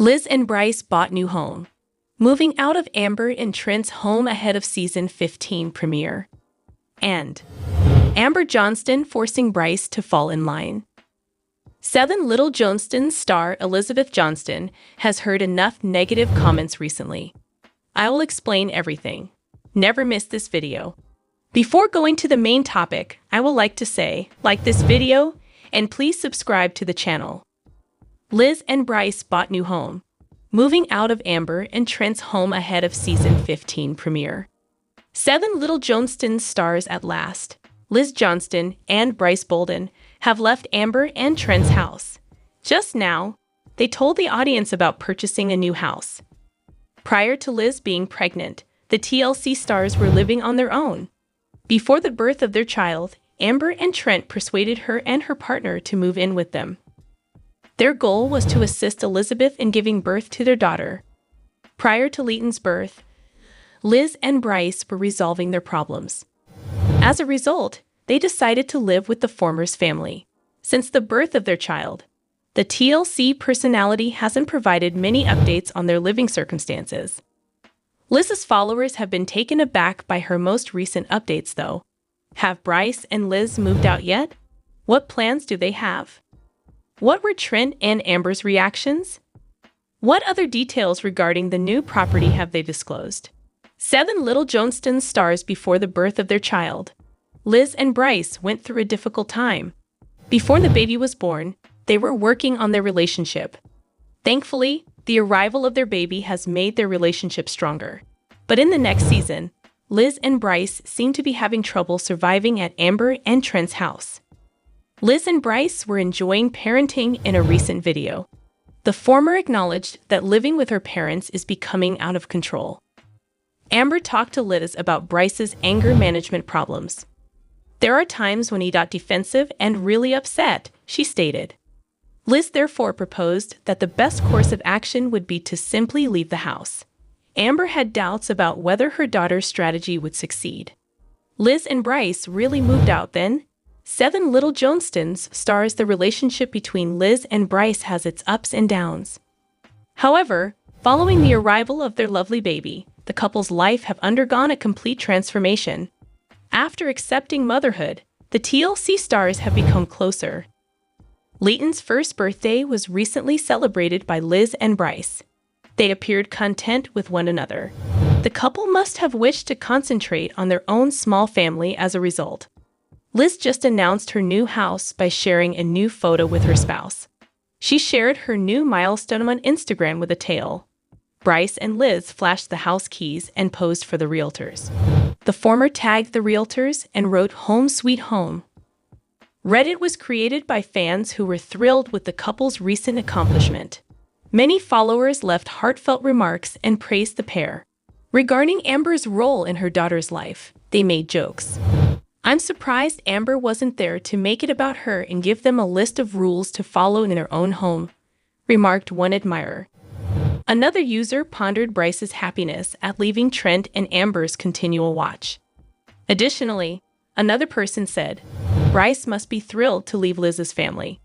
Liz and Bryce bought new home, moving out of Amber and Trent's home ahead of season 15 premiere. And Amber Johnston forcing Bryce to fall in line. 7 Little Johnstons star Elizabeth Johnston has heard enough negative comments recently. I will explain everything. Never miss this video. Before going to the main topic, I would like to say, like this video, and please subscribe to the channel. Liz and Bryce bought new home, moving out of Amber and Trent's home ahead of season 15 premiere. 7 Little Johnstons stars at last. Liz Johnston and Bryce Bolden have left Amber and Trent's house. Just now, they told the audience about purchasing a new house. Prior to Liz being pregnant, the TLC stars were living on their own. Before the birth of their child, Amber and Trent persuaded her and her partner to move in with them. Their goal was to assist Elizabeth in giving birth to their daughter. Prior to Leighton's birth, Liz and Bryce were resolving their problems. As a result, they decided to live with the former's family. Since the birth of their child, the TLC personality hasn't provided many updates on their living circumstances. Liz's followers have been taken aback by her most recent updates, though. Have Bryce and Liz moved out yet? What plans do they have? What were Trent and Amber's reactions? What other details regarding the new property have they disclosed? 7 Little Johnstons stars before the birth of their child. Liz and Bryce went through a difficult time. Before the baby was born, they were working on their relationship. Thankfully, the arrival of their baby has made their relationship stronger. But in the next season, Liz and Bryce seem to be having trouble surviving at Amber and Trent's house. Liz and Bryce were enjoying parenting in a recent video. The former acknowledged that living with her parents is becoming out of control. Amber talked to Liz about Bryce's anger management problems. There are times when he got defensive and really upset, she stated. Liz therefore proposed that the best course of action would be to simply leave the house. Amber had doubts about whether her daughter's strategy would succeed. Liz and Bryce really moved out then. 7 Little Johnstons stars the relationship between Liz and Bryce has its ups and downs. However, following the arrival of their lovely baby, the couple's life have undergone a complete transformation. After accepting motherhood, the TLC stars have become closer. Leighton's first birthday was recently celebrated by Liz and Bryce. They appeared content with one another. The couple must have wished to concentrate on their own small family as a result. Liz just announced her new house by sharing a new photo with her spouse. She shared her new milestone on Instagram with a tale. Bryce and Liz flashed the house keys and posed for the realtors. The former tagged the realtors and wrote "Home Sweet Home." Reddit was created by fans who were thrilled with the couple's recent accomplishment. Many followers left heartfelt remarks and praised the pair. Regarding Amber's role in her daughter's life, they made jokes. "I'm surprised Amber wasn't there to make it about her and give them a list of rules to follow in their own home," remarked one admirer. Another user pondered Bryce's happiness at leaving Trent and Amber's continual watch. Additionally, another person said, Bryce must be thrilled to leave Liz's family.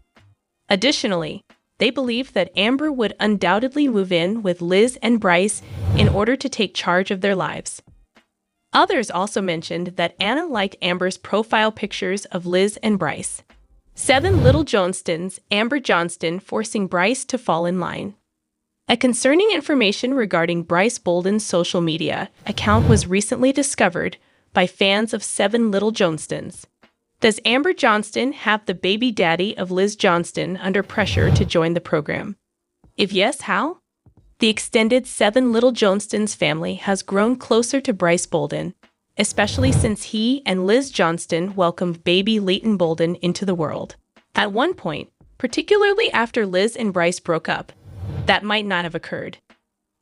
Additionally, they believed that Amber would undoubtedly move in with Liz and Bryce in order to take charge of their lives. Others also mentioned that Anna liked Amber's profile pictures of Liz and Bryce. 7 Little Johnstons, Amber Johnston forcing Bryce to fall in line. A concerning information regarding Bryce Bolden's social media account was recently discovered by fans of 7 Little Johnstons. Does Amber Johnston have the baby daddy of Liz Johnston under pressure to join the program? If yes, how? The extended 7 Little Johnstons family has grown closer to Bryce Bolden, especially since he and Liz Johnston welcomed baby Leighton Bolden into the world. At one point, particularly after Liz and Bryce broke up, that might not have occurred.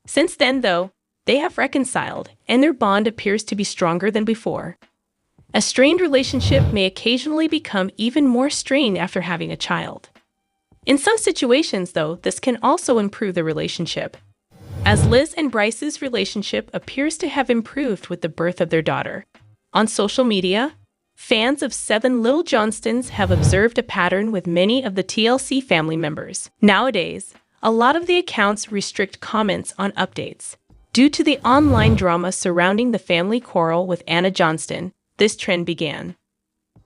Since then, though, they have reconciled, and their bond appears to be stronger than before. A strained relationship may occasionally become even more strained after having a child. In some situations, though, this can also improve the relationship, as Liz and Bryce's relationship appears to have improved with the birth of their daughter. On social media, fans of 7 Little Johnstons have observed a pattern with many of the TLC family members. Nowadays, a lot of the accounts restrict comments on updates. Due to the online drama surrounding the family quarrel with Anna Johnston, this trend began.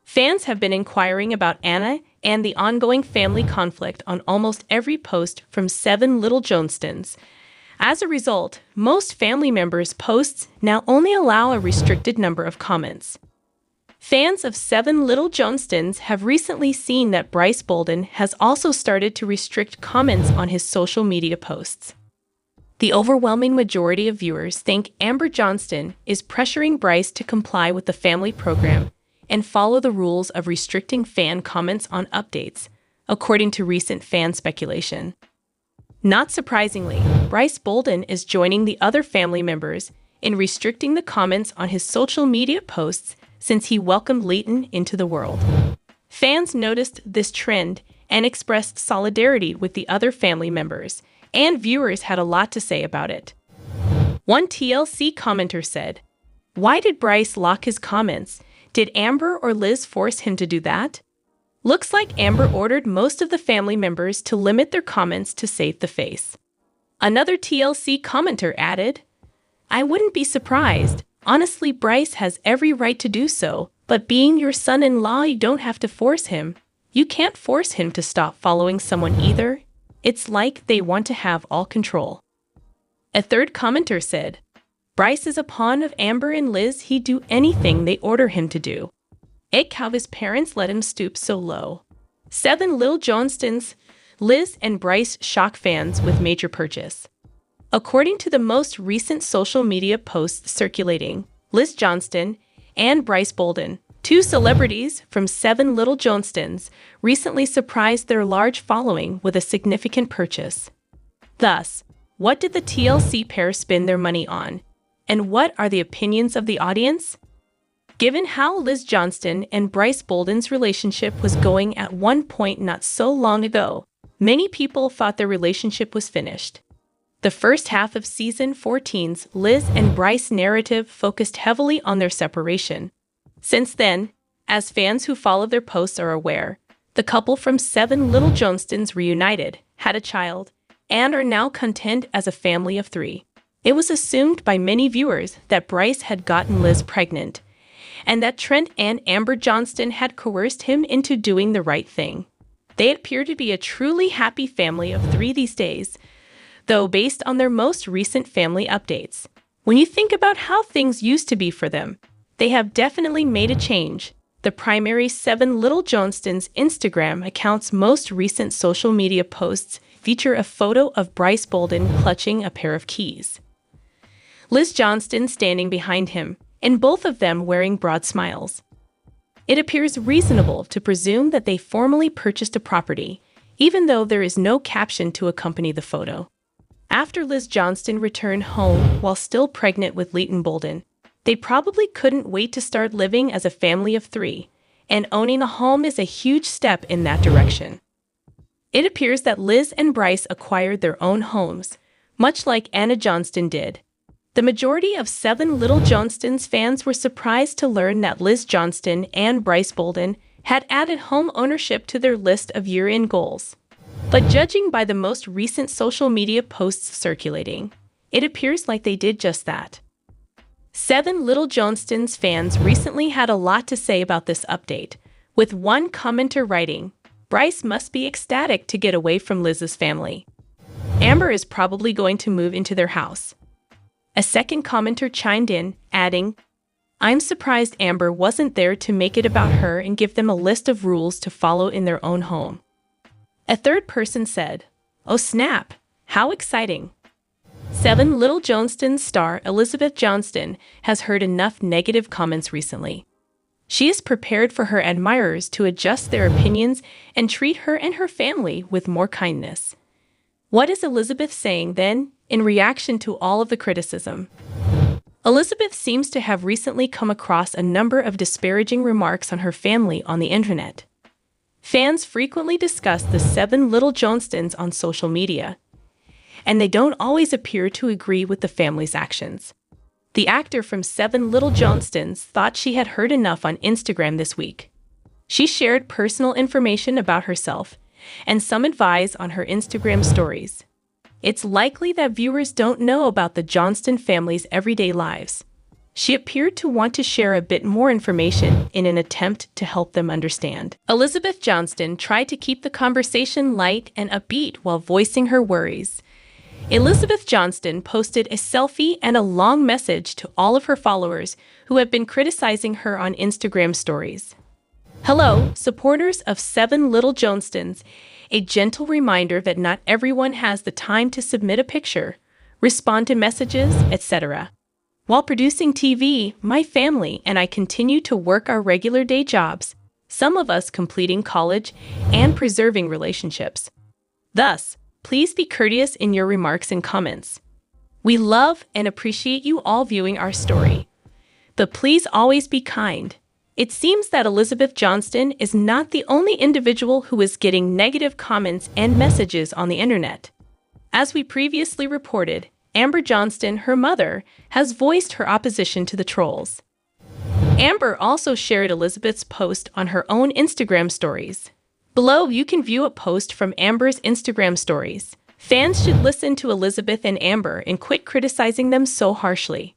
Fans have been inquiring about Anna and the ongoing family conflict on almost every post from 7 Little Johnstons. As a result, most family members' posts now only allow a restricted number of comments. Fans of 7 Little Johnstons have recently seen that Bryce Bolden has also started to restrict comments on his social media posts. The overwhelming majority of viewers think Amber Johnston is pressuring Bryce to comply with the family program and follow the rules of restricting fan comments on updates, according to recent fan speculation. Not surprisingly, Bryce Bolden is joining the other family members in restricting the comments on his social media posts since he welcomed Leighton into the world. Fans noticed this trend and expressed solidarity with the other family members, and viewers had a lot to say about it. One TLC commenter said, "Why did Bryce lock his comments? Did Amber or Liz force him to do that? Looks like Amber ordered most of the family members to limit their comments to save the face." Another TLC commenter added, "I wouldn't be surprised. Honestly, Bryce has every right to do so, but being your son-in-law, you don't have to force him. You can't force him to stop following someone either. It's like they want to have all control." A third commenter said, "Bryce is a pawn of Amber and Liz. He'd do anything they order him to do. Egg how his parents let him stoop so low." 7 Little Johnstons, Liz and Bryce shock fans with major purchase. According to the most recent social media posts circulating, Liz Johnston and Bryce Bolden, 2 celebrities from 7 Little Johnstons, recently surprised their large following with a significant purchase. Thus, what did the TLC pair spend their money on? And what are the opinions of the audience? Given how Liz Johnston and Bryce Bolden's relationship was going at one point not so long ago, many people thought their relationship was finished. The first half of season 14's Liz and Bryce narrative focused heavily on their separation. Since then, as fans who follow their posts are aware, the couple from 7 Little Johnstons reunited, had a child, and are now content as a family of 3. It was assumed by many viewers that Bryce had gotten Liz pregnant, and that Trent and Amber Johnston had coerced him into doing the right thing. They appear to be a truly happy family of 3 these days, though based on their most recent family updates. When you think about how things used to be for them, they have definitely made a change. The primary 7 Little Johnstons Instagram account's most recent social media posts feature a photo of Bryce Bolden clutching a pair of keys, Liz Johnston standing behind him, and both of them wearing broad smiles. It appears reasonable to presume that they formally purchased a property, even though there is no caption to accompany the photo. After Liz Johnston returned home while still pregnant with Leighton Bolden, they probably couldn't wait to start living as a family of 3, and owning a home is a huge step in that direction. It appears that Liz and Bryce acquired their own homes, much like Anna Johnston did. The majority of 7 Little Johnstons fans were surprised to learn that Liz Johnston and Bryce Bolden had added home ownership to their list of year-end goals. But judging by the most recent social media posts circulating, it appears like they did just that. 7 Little Johnstons fans recently had a lot to say about this update, with one commenter writing, "Bryce must be ecstatic to get away from Liz's family. Amber is probably going to move into their house." A second commenter chimed in, adding, "I'm surprised Amber wasn't there to make it about her and give them a list of rules to follow in their own home." A third person said, "Oh snap, how exciting." 7 Little Johnstons star Elizabeth Johnston has heard enough negative comments recently. She is prepared for her admirers to adjust their opinions and treat her and her family with more kindness. What is Elizabeth saying then, in reaction to all of the criticism? Elizabeth seems to have recently come across a number of disparaging remarks on her family on the internet. Fans frequently discuss the 7 Little Johnstons on social media, and they don't always appear to agree with the family's actions. The actor from 7 Little Johnstons thought she had heard enough on Instagram this week. She shared personal information about herself and some advice on her Instagram stories. It's likely that viewers don't know about the Johnston family's everyday lives. She appeared to want to share a bit more information in an attempt to help them understand. Elizabeth Johnston tried to keep the conversation light and upbeat while voicing her worries. Elizabeth Johnston posted a selfie and a long message to all of her followers who have been criticizing her on Instagram stories. "Hello, supporters of 7 Little Johnstons. A gentle reminder that not everyone has the time to submit a picture, respond to messages, etc. While producing TV, my family and I continue to work our regular day jobs, some of us completing college and preserving relationships. Thus, please be courteous in your remarks and comments. We love and appreciate you all viewing our story. But please always be kind." It seems that Elizabeth Johnston is not the only individual who is getting negative comments and messages on the internet. As we previously reported, Amber Johnston, her mother, has voiced her opposition to the trolls. Amber also shared Elizabeth's post on her own Instagram stories. Below, you can view a post from Amber's Instagram stories. Fans should listen to Elizabeth and Amber and quit criticizing them so harshly.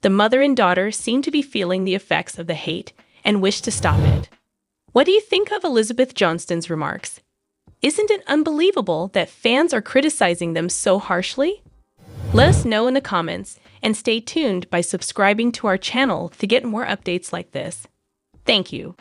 The mother and daughter seem to be feeling the effects of the hate and wish to stop it. What do you think of Elizabeth Johnston's remarks? Isn't it unbelievable that fans are criticizing them so harshly? Let us know in the comments and stay tuned by subscribing to our channel to get more updates like this. Thank you.